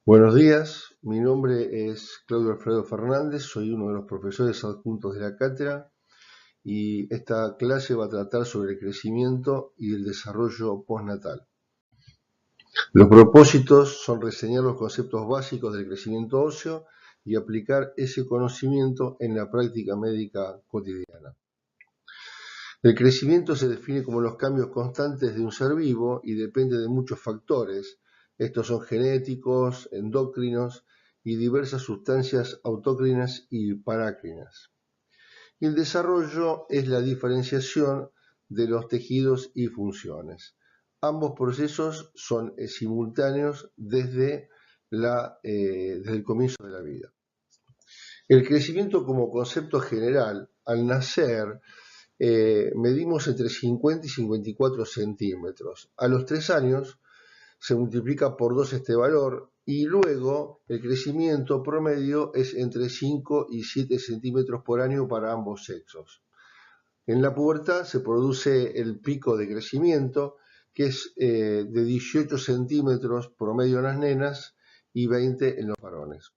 Buenos días, mi nombre es Claudio Alfredo Fernández, soy uno de los profesores adjuntos de la cátedra y esta clase va a tratar sobre el crecimiento y el desarrollo postnatal. Los propósitos son reseñar los conceptos básicos del crecimiento óseo y aplicar ese conocimiento en la práctica médica cotidiana. El crecimiento se define como los cambios constantes de un ser vivo y depende de muchos factores. Estos son genéticos, endocrinos y diversas sustancias autócrinas y parácrinas. Y el desarrollo es la diferenciación de los tejidos y funciones. Ambos procesos son simultáneos desde el comienzo de la vida. El crecimiento como concepto general, al nacer, medimos entre 50 y 54 centímetros. A los 3 años se multiplica por 2 este valor y luego el crecimiento promedio es entre 5 y 7 centímetros por año para ambos sexos. En la pubertad se produce el pico de crecimiento, que es de 18 centímetros promedio en las nenas y 20 en los varones.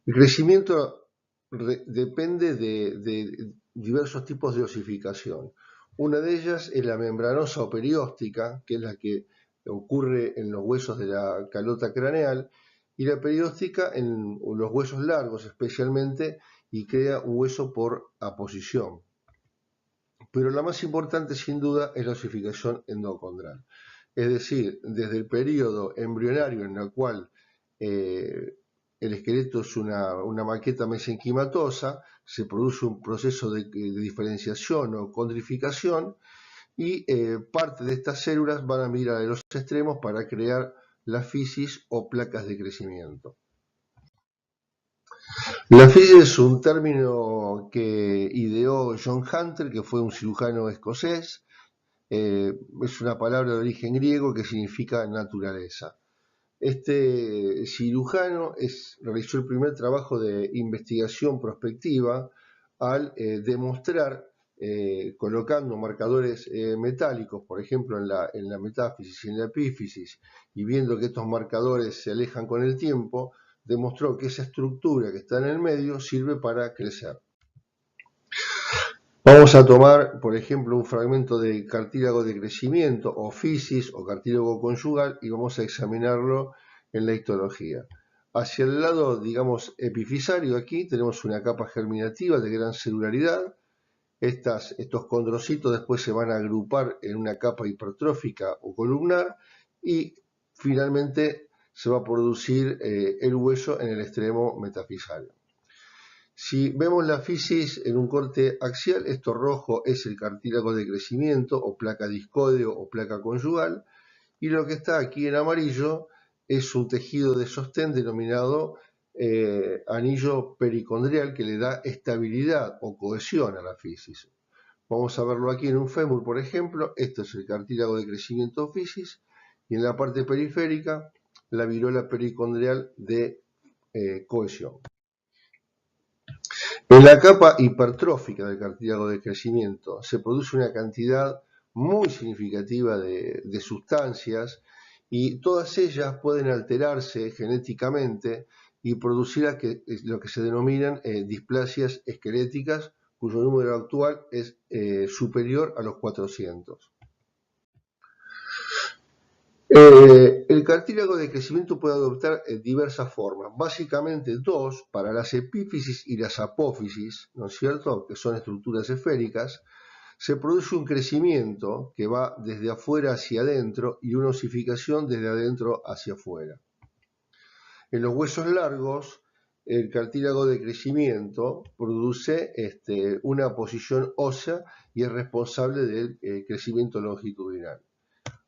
El crecimiento depende de diversos tipos de osificación. Una de ellas es la membranosa o perióstica, que es la que ocurre en los huesos de la calota craneal, y la perióstica en los huesos largos especialmente, y crea un hueso por aposición. Pero la más importante sin duda es la osificación endocondral. Es decir, desde el periodo embrionario en el cual el esqueleto es una maqueta mesenquimatosa, se produce un proceso de diferenciación o condrificación y parte de estas células van a migrar a los extremos para crear la fisis o placas de crecimiento. La fisis es un término que ideó John Hunter, que fue un cirujano escocés. Es una palabra de origen griego que significa naturaleza. Este cirujano realizó el primer trabajo de investigación prospectiva al demostrar, colocando marcadores metálicos, por ejemplo en la metáfisis y en la epífisis, y viendo que estos marcadores se alejan con el tiempo, demostró que esa estructura que está en el medio sirve para crecer. Vamos a tomar, por ejemplo, un fragmento de cartílago de crecimiento o fisis o cartílago conyugal y vamos a examinarlo en la histología. Hacia el lado, digamos, epifisario, aquí tenemos una capa germinativa de gran celularidad. Estos condrocitos después se van a agrupar en una capa hipertrófica o columnar y finalmente se va a producir el hueso en el extremo metafisario. Si vemos la fisis en un corte axial, esto rojo es el cartílago de crecimiento o placa discoideo o placa conyugal, y lo que está aquí en amarillo es un tejido de sostén denominado anillo pericondrial que le da estabilidad o cohesión a la fisis. Vamos a verlo aquí en un fémur, por ejemplo. Esto es el cartílago de crecimiento o fisis, y en la parte periférica la virola pericondrial de cohesión. En la capa hipertrófica del cartílago de crecimiento se produce una cantidad muy significativa de sustancias y todas ellas pueden alterarse genéticamente y producir lo que se denominan displasias esqueléticas, cuyo número actual es superior a los 400. El cartílago de crecimiento puede adoptar diversas formas, básicamente dos, para las epífisis y las apófisis, ¿no es cierto?, que son estructuras esféricas. Se produce un crecimiento que va desde afuera hacia adentro y una osificación desde adentro hacia afuera. En los huesos largos, el cartílago de crecimiento produce una posición ósea y es responsable del crecimiento longitudinal.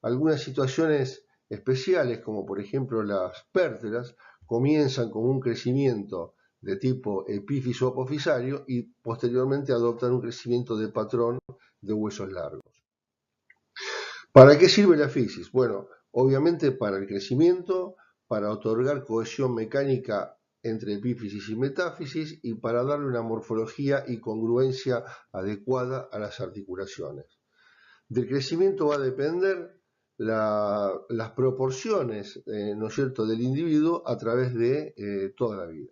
Algunas situaciones especiales, como por ejemplo las pérteras, comienzan con un crecimiento de tipo epífiso apofisario y posteriormente adoptan un crecimiento de patrón de huesos largos. ¿Para qué sirve la fisis? Bueno, obviamente para el crecimiento, para otorgar cohesión mecánica entre epífisis y metáfisis y para darle una morfología y congruencia adecuada a las articulaciones. Del crecimiento va a depender las proporciones, ¿no es cierto?, del individuo a través de toda la vida.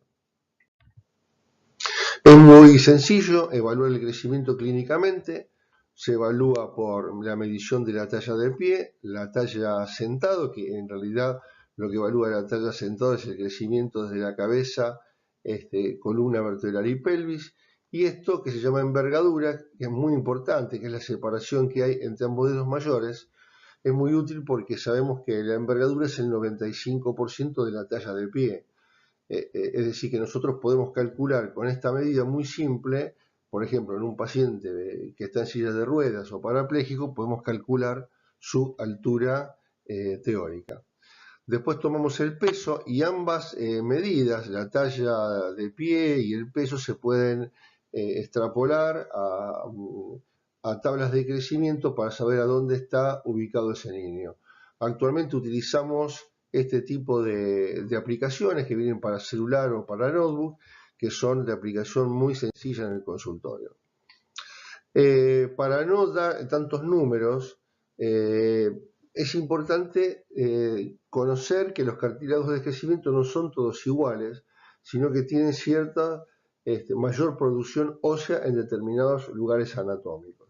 Es muy sencillo evaluar el crecimiento clínicamente. Se evalúa por la medición de la talla de pie, la talla sentado, que en realidad lo que evalúa la talla sentado es el crecimiento desde la cabeza, columna vertebral y pelvis, y esto que se llama envergadura, que es muy importante, que es la separación que hay entre ambos dedos mayores, es muy útil porque sabemos que la envergadura es el 95% de la talla del pie. Es decir, que nosotros podemos calcular con esta medida muy simple, por ejemplo, en un paciente que está en silla de ruedas o parapléjico, podemos calcular su altura teórica. Después tomamos el peso y ambas medidas, la talla de pie y el peso, se pueden extrapolar a tablas de crecimiento para saber a dónde está ubicado ese niño. Actualmente utilizamos este tipo de aplicaciones que vienen para celular o para notebook, que son de aplicación muy sencilla en el consultorio. Para no dar tantos números, es importante conocer que los cartílagos de crecimiento no son todos iguales, sino que tienen cierta mayor producción ósea en determinados lugares anatómicos.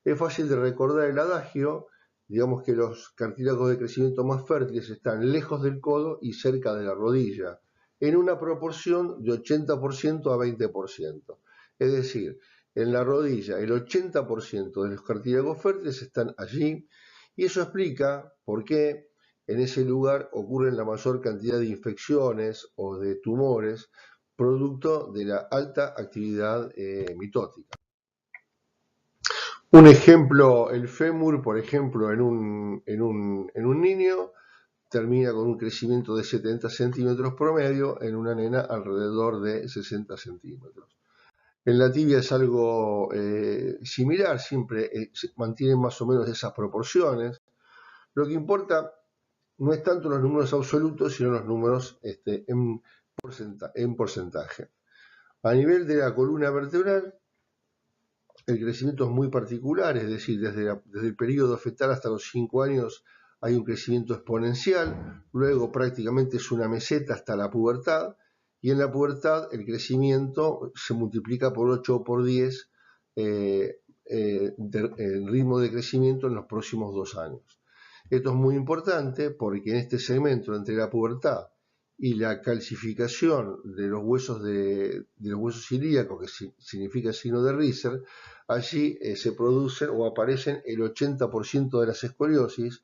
Es fácil de recordar el adagio, digamos que los cartílagos de crecimiento más fértiles están lejos del codo y cerca de la rodilla, en una proporción de 80% a 20%. Es decir, en la rodilla el 80% de los cartílagos fértiles están allí, y eso explica por qué en ese lugar ocurren la mayor cantidad de infecciones o de tumores producto de la alta actividad mitótica. Un ejemplo, el fémur, por ejemplo, en un niño termina con un crecimiento de 70 centímetros promedio, en una nena alrededor de 60 centímetros. En la tibia es algo similar, siempre se mantienen más o menos esas proporciones. Lo que importa no es tanto los números absolutos, sino los números en porcentaje. A nivel de la columna vertebral, el crecimiento es muy particular, es decir, desde el periodo fetal hasta los 5 años hay un crecimiento exponencial, luego prácticamente es una meseta hasta la pubertad, y en la pubertad el crecimiento se multiplica por 8 o por 10 el ritmo de crecimiento en los próximos 2 años. Esto es muy importante porque en este segmento entre la pubertad y la calcificación de los huesos ilíacos, que significa signo de Risser, allí se producen o aparecen el 80% de las escoliosis,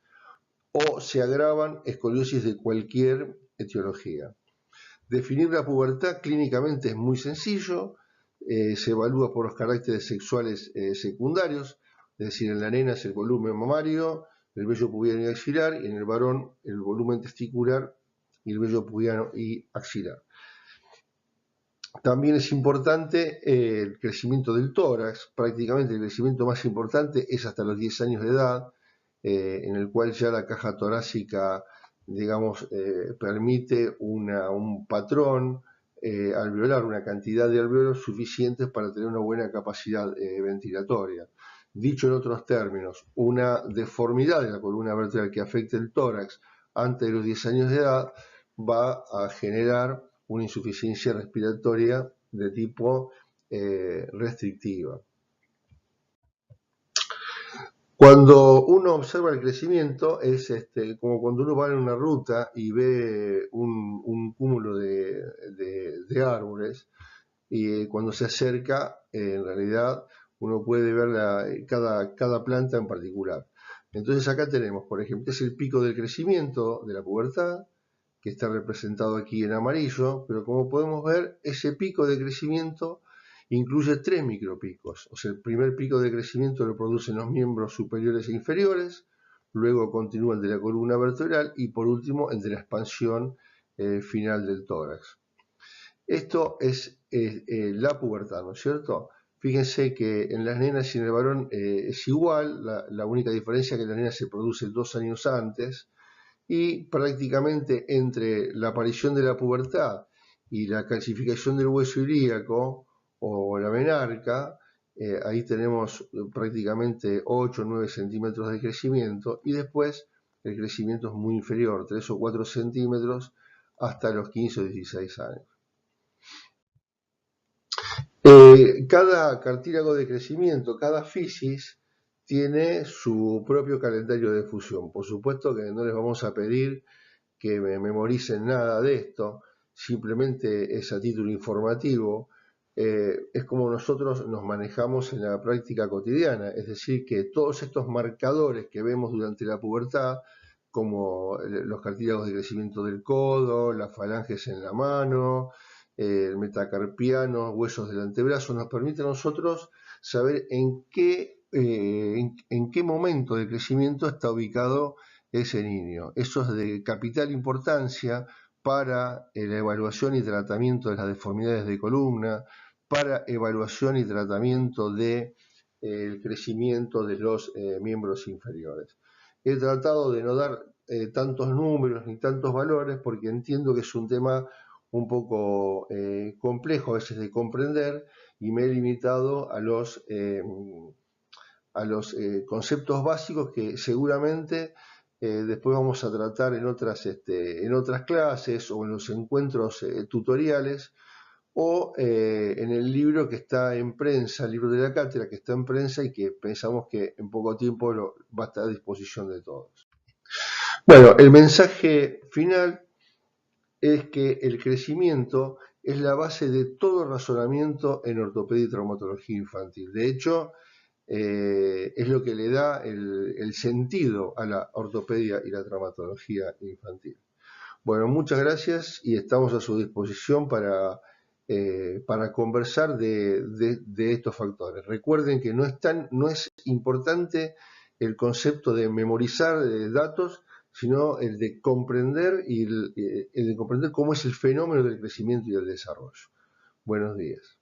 o se agravan escoliosis de cualquier etiología. Definir la pubertad clínicamente es muy sencillo, se evalúa por los caracteres sexuales secundarios, es decir, en la nena es el volumen mamario, el vello pubiano y axilar, y en el varón el volumen testicular y el vello pubiano y axilar. También es importante el crecimiento del tórax. Prácticamente el crecimiento más importante es hasta los 10 años de edad, en el cual ya la caja torácica, digamos, permite un patrón alveolar, una cantidad de alveolos suficientes para tener una buena capacidad ventilatoria. Dicho en otros términos, una deformidad de la columna vertebral que afecte el tórax antes de los 10 años de edad va a generar una insuficiencia respiratoria de tipo restrictiva. Cuando uno observa el crecimiento es como cuando uno va en una ruta y ve un cúmulo de árboles, y cuando se acerca en realidad uno puede ver cada planta en particular. Entonces acá tenemos, por ejemplo, es el pico del crecimiento de la pubertad, que está representado aquí en amarillo, pero como podemos ver, ese pico de crecimiento incluye 3 micropicos. O sea, el primer pico de crecimiento lo producen los miembros superiores e inferiores, luego continúa el de la columna vertebral y por último el de la expansión final del tórax. Esto es la pubertad, ¿no es cierto? Fíjense que en las nenas y en el varón es igual, la única diferencia es que en las nenas se produce 2 años antes, y prácticamente entre la aparición de la pubertad y la calcificación del hueso ilíaco o la menarca, ahí tenemos prácticamente 8 o 9 centímetros de crecimiento, y después el crecimiento es muy inferior, 3 o 4 centímetros, hasta los 15 o 16 años. Cada cartílago de crecimiento, cada fisis, tiene su propio calendario de fusión. Por supuesto que no les vamos a pedir que me memoricen nada de esto, simplemente es a título informativo. Es como nosotros nos manejamos en la práctica cotidiana, es decir, que todos estos marcadores que vemos durante la pubertad, como los cartílagos de crecimiento del codo, las falanges en la mano, el metacarpiano, huesos del antebrazo, nos permite a nosotros saber en qué momento de crecimiento está ubicado ese niño. Eso es de capital importancia para la evaluación y tratamiento de las deformidades de columna, para evaluación y tratamiento del crecimiento de los miembros inferiores. He tratado de no dar tantos números ni tantos valores porque entiendo que es un tema un poco complejo a veces de comprender y me he limitado a los conceptos básicos que seguramente después vamos a tratar en otras clases o en los encuentros tutoriales o en el libro que está en prensa, el libro de la cátedra que está en prensa y que pensamos que en poco tiempo va a estar a disposición de todos. Bueno, el mensaje final es que el crecimiento es la base de todo razonamiento en ortopedia y traumatología infantil. De hecho, es lo que le da el sentido a la ortopedia y la traumatología infantil. Bueno, muchas gracias y estamos a su disposición para conversar de estos factores. Recuerden que no es importante el concepto de memorizar datos, sino el de comprender el de comprender cómo es el fenómeno del crecimiento y del desarrollo. Buenos días.